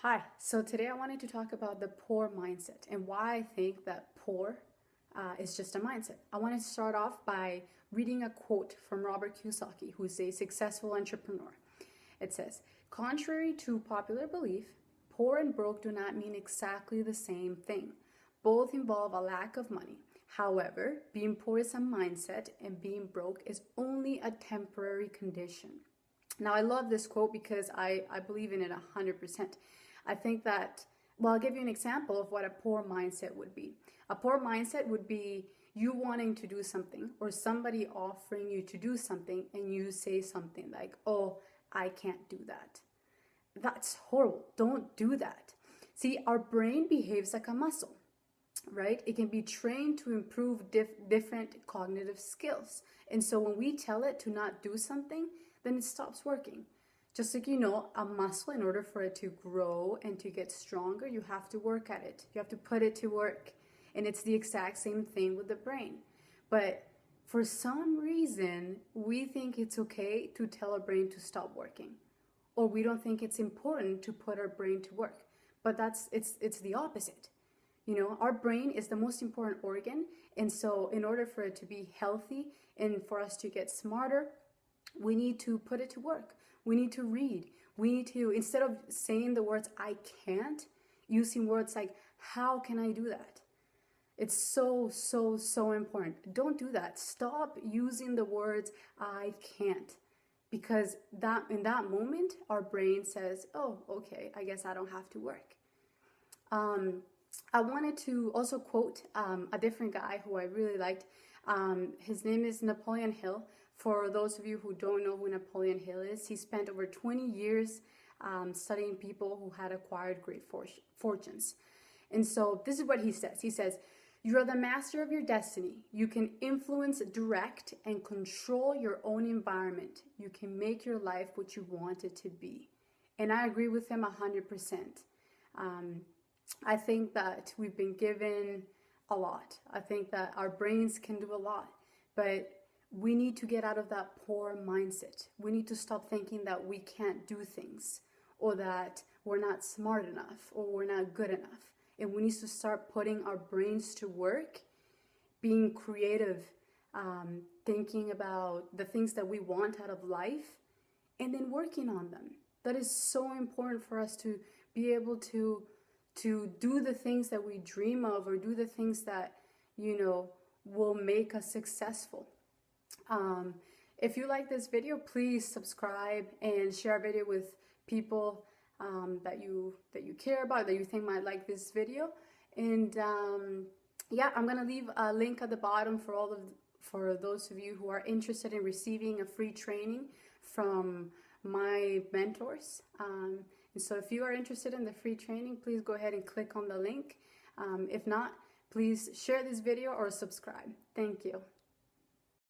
Hi, so today I wanted to talk about the poor mindset and why I think that poor is just a mindset. I wanted to start off by reading a quote from Robert Kiyosaki, who's a successful entrepreneur. It says, contrary to popular belief, poor and broke do not mean exactly the same thing. Both involve a lack of money. However, being poor is a mindset and being broke is only a temporary condition. Now, I love this quote because I believe in it 100%. I think that, well, I'll give you an example of what a poor mindset would be. A poor mindset would be you wanting to do something or somebody offering you to do something and you say something like, oh, I can't do that. That's horrible. Don't do that. See, our brain behaves like a muscle, right? It can be trained to improve different cognitive skills. And so when we tell it to not do something, then it stops working. Just like, a muscle, in order for it to grow and to get stronger, you have to work at it. You have to put it to work. And it's the exact same thing with the brain. But for some reason, we think it's okay to tell our brain to stop working. Or we don't think it's important to put our brain to work. But it's the opposite. Our brain is the most important organ. And so in order for it to be healthy and for us to get smarter, we need to put it to work. We need to read. We need to, instead of saying the words, I can't, using words like, how can I do that? It's so, so, so important. Don't do that. Stop using the words, I can't. Because in that moment, our brain says, oh, okay, I guess I don't have to work. I wanted to also quote a different guy who I really liked. His name is Napoleon Hill. For those of you who don't know who Napoleon Hill is, he spent over 20 years studying people who had acquired great fortunes. And so this is what he says. He says, you are the master of your destiny. You can influence, direct, and control your own environment. You can make your life what you want it to be. And I agree with him 100%. I think that we've been given a lot. I think that our brains can do a lot. But we need to get out of that poor mindset. We need to stop thinking that we can't do things or that we're not smart enough or we're not good enough. And we need to start putting our brains to work, being creative, thinking about the things that we want out of life, and then working on them. That is so important for us to be able to do the things that we dream of or do the things that, will make us successful. If you like this video, please subscribe and share our video with people that you care about, that you think might like this video. And yeah, I'm gonna leave a link at the bottom for those of you who are interested in receiving a free training from my mentors. And so if you are interested in the free training, please go ahead and click on the link. If not, please share this video or subscribe. Thank you.